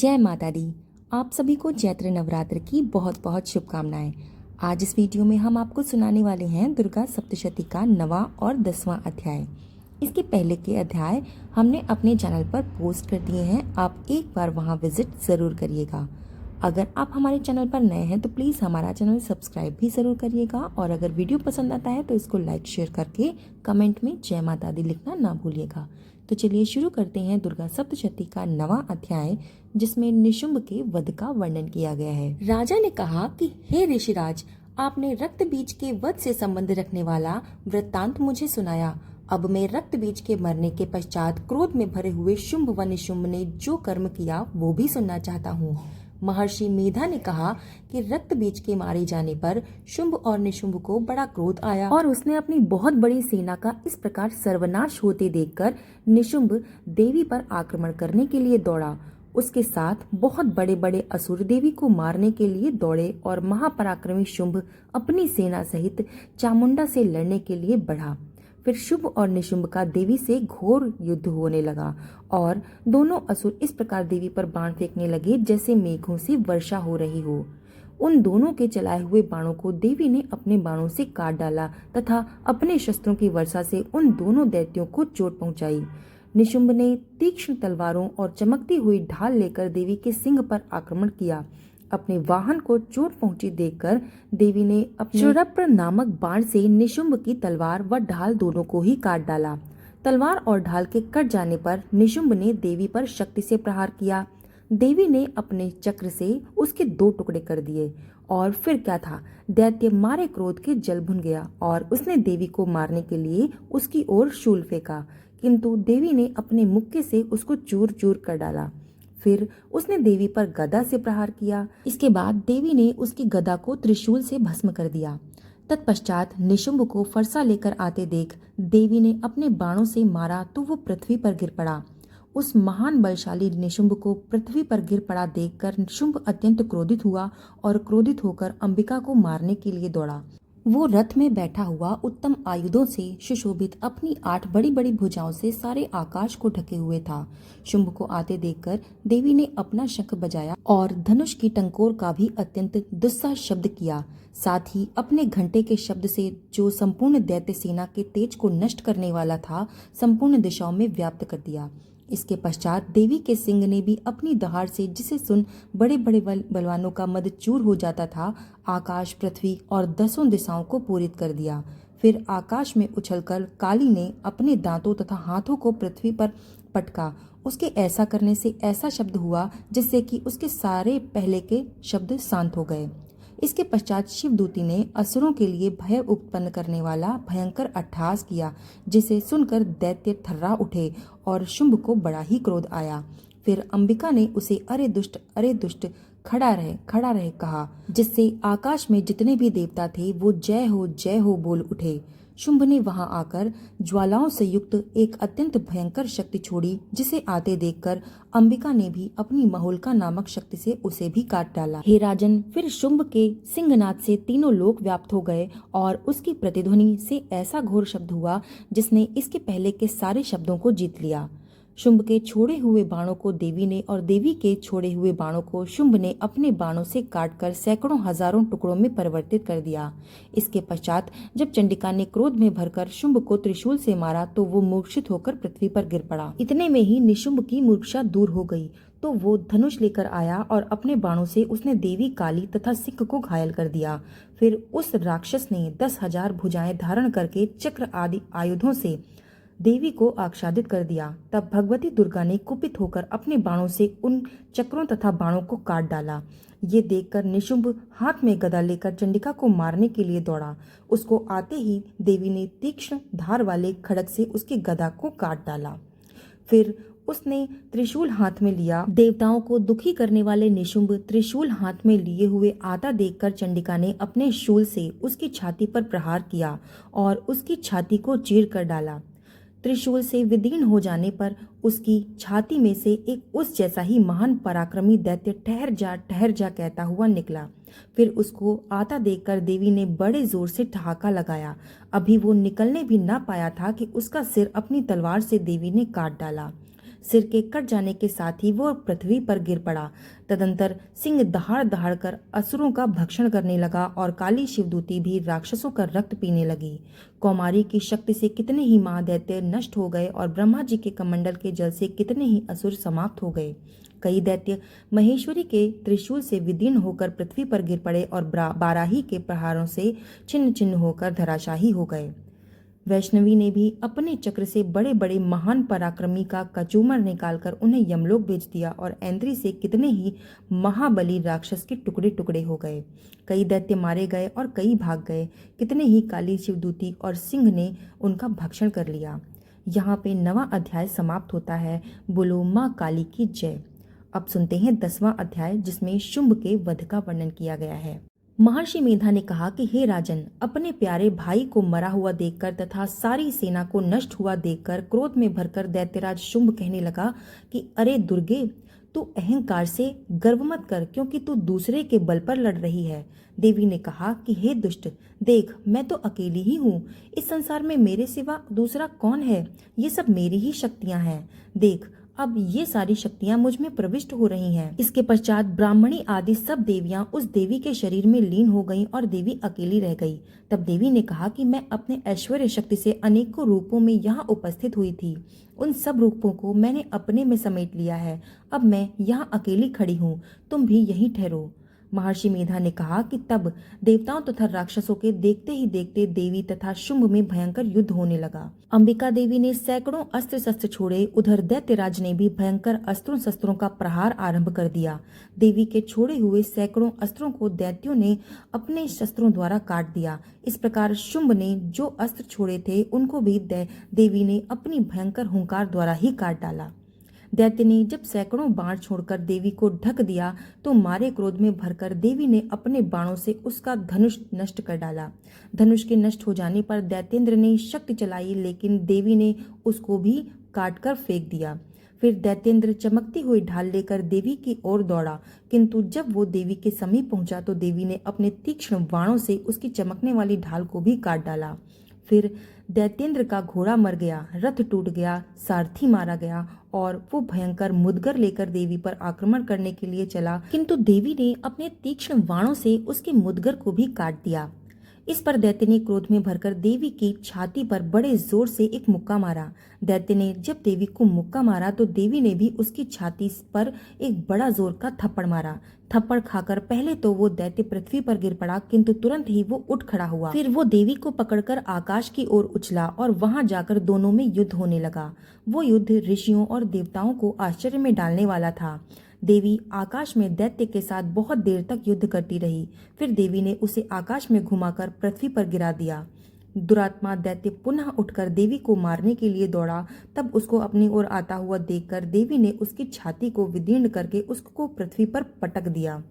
जय माता दी। आप सभी को चैत्र नवरात्र की बहुत बहुत शुभकामनाएं। आज इस वीडियो में हम आपको सुनाने वाले हैं दुर्गा सप्तशती का 9वां और 10वां अध्याय। इसके पहले के अध्याय हमने अपने चैनल पर पोस्ट कर दिए हैं, आप एक बार वहां विजिट ज़रूर करिएगा। अगर आप हमारे चैनल पर नए हैं तो प्लीज़ हमारा चैनल सब्सक्राइब भी ज़रूर करिएगा, और अगर वीडियो पसंद आता है तो इसको लाइक शेयर करके कमेंट में जय माता दी लिखना ना भूलिएगा। तो चलिए शुरू करते हैं दुर्गा सप्तशती का 9वां अध्याय, जिसमें निशुंभ के वध का वर्णन किया गया है। राजा ने कहा कि हे ऋषिराज, आपने रक्त बीज के वध से संबंध रखने वाला वृत्तांत मुझे सुनाया। अब मैं रक्त बीज के मरने के पश्चात क्रोध में भरे हुए शुंभ व निशुंभ ने जो कर्म किया वो भी सुनना चाहता हूँ। महर्षि मेधा ने कहा कि रक्त बीज के मारे जाने पर शुंभ और निशुंभ को बड़ा क्रोध आया और उसने अपनी बहुत बड़ी सेना का इस प्रकार सर्वनाश होते देखकर निशुंभ देवी पर आक्रमण करने के लिए दौड़ा। उसके साथ बहुत बड़े बड़े असुर देवी को मारने के लिए दौड़े और महापराक्रमी शुंभ अपनी सेना सहित चामुंडा से लड़ने के लिए बढ़ा। फिर शुंभ और निशुंभ का देवी से घोर युद्ध होने लगा और दोनों असुर इस प्रकार देवी पर बाण फेंकने लगे जैसे मेघों से वर्षा हो रही हो। उन दोनों के चलाए हुए बाणों को देवी ने अपने बाणों से काट डाला तथा अपने शस्त्रों की वर्षा से उन दोनों दैत्यों को चोट पहुंचाई। निशुंभ ने तीक्ष्ण तलवारों और चमकती हुई ढाल लेकर देवी के सिंह पर आक्रमण किया। अपने वाहन को चोट पहुंची देखकर देवी ने अपने क्षुरप्र नामक बाण से निशुंभ की तलवार व ढाल दोनों को ही काट डाला। तलवार और ढाल के कट जाने पर निशुंभ ने देवी पर शक्ति से प्रहार किया। देवी ने अपने चक्र से उसके 2 टुकड़े कर दिए और फिर क्या था, दैत्य मारे क्रोध के जल भुन गया और उसने देवी को मारने के लिए उसकी ओर शूल फेंका, किंतु देवी ने अपने मुक्के से उसको चूर चूर कर डाला। फिर उसने देवी पर गदा से प्रहार किया। इसके बाद देवी ने उसकी गदा को त्रिशूल से भस्म कर दिया। तत्पश्चात निशुंभ को फरसा लेकर आते देख देवी ने अपने बाणों से मारा तो वो पृथ्वी पर गिर पड़ा। उस महान बलशाली निशुंभ को पृथ्वी पर गिर पड़ा देखकर शुंभ अत्यंत क्रोधित हुआ और क्रोधित होकर अंबिका को मारने के लिए दौड़ा। वो रथ में बैठा हुआ उत्तम आयुधों से सुशोभित अपनी 8 बड़ी बड़ी भुजाओं से सारे आकाश को ढके हुए था। शुंभ को आते देखकर देवी ने अपना शंख बजाया और धनुष की टंकोर का भी अत्यंत दुस्साह शब्द किया। साथ ही अपने घंटे के शब्द से जो संपूर्ण दैत्य सेना के तेज को नष्ट करने वाला था, संपूर्ण दिशाओं में व्याप्त कर दिया। इसके पश्चात देवी के सिंह ने भी अपनी दहाड़ से, जिसे सुन बड़े बड़े बलवानों का मद चूर हो जाता था, आकाश, पृथ्वी और 10 दिशाओं को पूरित कर दिया। फिर आकाश में उछलकर काली ने अपने दांतों तथा हाथों को पृथ्वी पर पटका। उसके ऐसा करने से ऐसा शब्द हुआ जिससे कि उसके सारे पहले के शब्द शांत हो गए। इसके पश्चात शिवदूती ने असुरों के लिए भय उत्पन्न करने वाला भयंकर अट्टहास किया, जिसे सुनकर दैत्य थर्रा उठे और शुंभ को बड़ा ही क्रोध आया। फिर अंबिका ने उसे अरे दुष्ट खड़ा रहे कहा, जिससे आकाश में जितने भी देवता थे वो जय हो बोल उठे। शुंभ ने वहां आकर ज्वालाओं से युक्त एक अत्यंत भयंकर शक्ति छोड़ी, जिसे आते देखकर अंबिका ने भी अपनी महोल्का नामक शक्ति से उसे भी काट डाला। हे राजन, फिर शुंभ के सिंहनाद से तीनों लोक व्याप्त हो गए और उसकी प्रतिध्वनि से ऐसा घोर शब्द हुआ जिसने इसके पहले के सारे शब्दों को जीत लिया। शुंभ के छोड़े हुए बाणों को देवी ने और देवी के छोड़े हुए बाणों को शुंभ ने अपने बाणों से काटकर सैकड़ों हजारों टुकड़ों में परिवर्तित कर दिया। इसके पश्चात जब चंडिका ने क्रोध में भरकर शुंभ को त्रिशूल से मारा तो वो मूर्छित होकर पृथ्वी पर गिर पड़ा। इतने में ही निशुंभ की मूर्छा दूर हो गई तो वो धनुष लेकर आया और अपने बाणों से उसने देवी, काली तथा सिंह को घायल कर दिया। फिर उस राक्षस ने 10,000 भुजाएं धारण करके चक्र आदि आयुधों से देवी को आच्छादित कर दिया। तब भगवती दुर्गा ने कुपित होकर अपने बाणों से उन चक्रों तथा बाणों को काट डाला। ये देखकर निशुंभ हाथ में गदा लेकर चंडिका को मारने के लिए दौड़ा। उसको आते ही देवी ने तीक्ष्ण धार वाले खड्ग से उसकी गदा को काट डाला। फिर उसने त्रिशूल हाथ में लिया। देवताओं को दुखी करने वाले निशुंभ त्रिशूल हाथ में लिए हुए आता देखकर चंडिका ने अपने शूल से उसकी छाती पर प्रहार किया और उसकी छाती को चीर कर डाला। त्रिशूल से विदीर्ण हो जाने पर उसकी छाती में से एक उस जैसा ही महान पराक्रमी दैत्य ठहर जा कहता हुआ निकला। फिर उसको आता देखकर देवी ने बड़े जोर से ठहाका लगाया। अभी वो निकलने भी ना पाया था कि उसका सिर अपनी तलवार से देवी ने काट डाला। सिर के कट जाने के साथ ही वो पृथ्वी पर गिर पड़ा। तदंतर सिंह दहाड़ दहाड़ कर असुरों का भक्षण करने लगा और काली शिवदूती भी राक्षसों का रक्त पीने लगी। कौमारी की शक्ति से कितने ही महादैत्य नष्ट हो गए और ब्रह्मा जी के कमंडल के जल से कितने ही असुर समाप्त हो गए। कई दैत्य महेश्वरी के त्रिशूल से विदीर्ण होकर पृथ्वी पर गिर पड़े और बाराही के प्रहारों से छिन्न छिन्न होकर धराशाही हो गए। वैष्णवी ने भी अपने चक्र से बड़े बड़े महान पराक्रमी का कचूमर निकालकर उन्हें यमलोक भेज दिया और ऐन्द्री से कितने ही महाबली राक्षस के टुकड़े टुकड़े हो गए। कई दैत्य मारे गए और कई भाग गए। कितने ही काली शिवदूती और सिंह ने उनका भक्षण कर लिया। यहाँ पे 9वां अध्याय समाप्त होता है। बोलो माँ काली की जय। अब सुनते हैं 10वां अध्याय, जिसमें शुंभ के वध का वर्णन किया गया है। महर्षि मेधा ने कहा कि हे राजन, अपने प्यारे भाई को मरा हुआ देखकर तथा सारी सेना को नष्ट हुआ देखकर क्रोध में भरकर दैत्यराज शुंभ कहने लगा कि अरे दुर्गे, तू अहंकार से गर्व मत कर, क्योंकि तू दूसरे के बल पर लड़ रही है। देवी ने कहा कि हे दुष्ट, देख मैं तो अकेली ही हूँ। इस संसार में मेरे सिवा दूसरा कौन है? ये सब मेरी ही शक्तियाँ हैं। देख, अब ये सारी शक्तियां मुझ में प्रविष्ट हो रही हैं। इसके पश्चात ब्राह्मणी आदि सब देवियां उस देवी के शरीर में लीन हो गईं और देवी अकेली रह गई। तब देवी ने कहा कि मैं अपने ऐश्वर्य शक्ति से अनेकों रूपों में यहाँ उपस्थित हुई थी। उन सब रूपों को मैंने अपने में समेट लिया है। अब मैं यहाँ अकेली खड़ी हूँ, तुम भी यहीं ठहरो। महर्षि मेधा ने कहा कि तब देवताओं तथा राक्षसों के देखते ही देखते देवी तथा शुंभ में भयंकर युद्ध होने लगा। अंबिका देवी ने सैकड़ों अस्त्र शस्त्र छोड़े। उधर दैत्यराज ने भी भयंकर अस्त्रों शस्त्रों का प्रहार आरंभ कर दिया। देवी के छोड़े हुए सैकड़ों अस्त्रों को दैत्यों ने अपने शस्त्रों द्वारा काट दिया। इस प्रकार शुंभ ने जो अस्त्र छोड़े थे उनको भी देवी ने अपनी भयंकर हुंकार द्वारा ही काट डाला। दैत्य ने जब सैकड़ों बाण छोड़कर देवी को ढक दिया तो मारे क्रोध में भरकर देवी ने अपने बाणों से उसका धनुष नष्ट कर डाला। धनुष के नष्ट हो जाने पर दैत्येंद्र ने शक्ति चलाई, लेकिन देवी ने उसको भी काटकर फेंक दिया। फिर दैत्येंद्र चमकती हुई ढाल लेकर देवी की ओर दौड़ा, किंतु जब वो देवी के समीप पहुंचा तो देवी ने अपने तीक्ष्ण बाणों से उसकी चमकने वाली ढाल को भी काट डाला। फिर दैत्येंद्र का घोड़ा मर गया, रथ टूट गया, सारथी मारा गया और वो भयंकर मुदगर लेकर देवी पर आक्रमण करने के लिए चला, किंतु देवी ने अपने तीक्ष्ण बाणों से उसके मुदगर को भी काट दिया। इस पर दैत्य ने क्रोध में भरकर देवी की छाती पर बड़े जोर से एक मुक्का मारा। दैत्य ने जब देवी को मुक्का मारा तो देवी ने भी उसकी छाती पर एक बड़ा जोर का थप्पड़ मारा। थप्पड़ खाकर पहले तो वो दैत्य पृथ्वी पर गिर पड़ा, किंतु तुरंत ही वो उठ खड़ा हुआ। फिर वो देवी को पकड़कर आकाश की ओर उछला और वहां जाकर दोनों में युद्ध होने लगा। वो युद्ध ऋषियों और देवताओं को आश्चर्य में डालने वाला था। देवी आकाश में दैत्य के साथ बहुत देर तक युद्ध करती रही। फिर देवी ने उसे आकाश में घुमाकर पृथ्वी पर गिरा दिया। दुरात्मा दैत्य पुनः उठकर देवी को मारने के लिए दौड़ा। तब उसको अपनी ओर आता हुआ देखकर देवी ने उसकी छाती को विदीर्ण करके उसको पृथ्वी पर पटक दिया।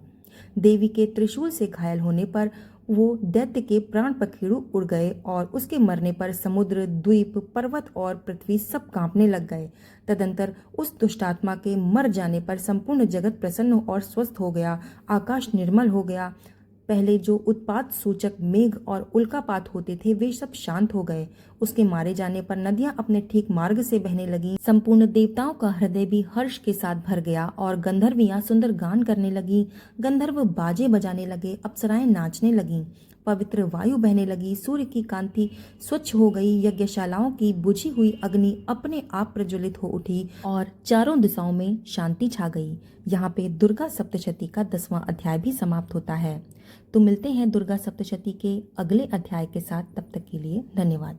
देवी के त्रिशूल से घायल होने पर वो दैत्य के प्राण पखेरु उड़ गए और उसके मरने पर समुद्र, द्वीप, पर्वत और पृथ्वी सब कांपने लग गए। तदंतर उस दुष्टात्मा के मर जाने पर संपूर्ण जगत प्रसन्न और स्वस्थ हो गया। आकाश निर्मल हो गया। पहले जो उत्पात सूचक मेघ और उल्कापात होते थे वे सब शांत हो गए। उसके मारे जाने पर नदियां अपने ठीक मार्ग से बहने लगीं। संपूर्ण देवताओं का हृदय भी हर्ष के साथ भर गया और गंधर्वियां सुंदर गान करने लगीं। गंधर्व बाजे बजाने लगे, अप्सराएं नाचने लगीं, पवित्र वायु बहने लगी, सूर्य की कांति स्वच्छ हो गई, यज्ञशालाओं की बुझी हुई अग्नि अपने आप प्रज्वलित हो उठी और चारों दिशाओं में शांति छा गई। यहाँ पे दुर्गा सप्तशती का 10वां अध्याय भी समाप्त होता है। तो मिलते हैं दुर्गा सप्तशती के अगले अध्याय के साथ। तब तक के लिए धन्यवाद।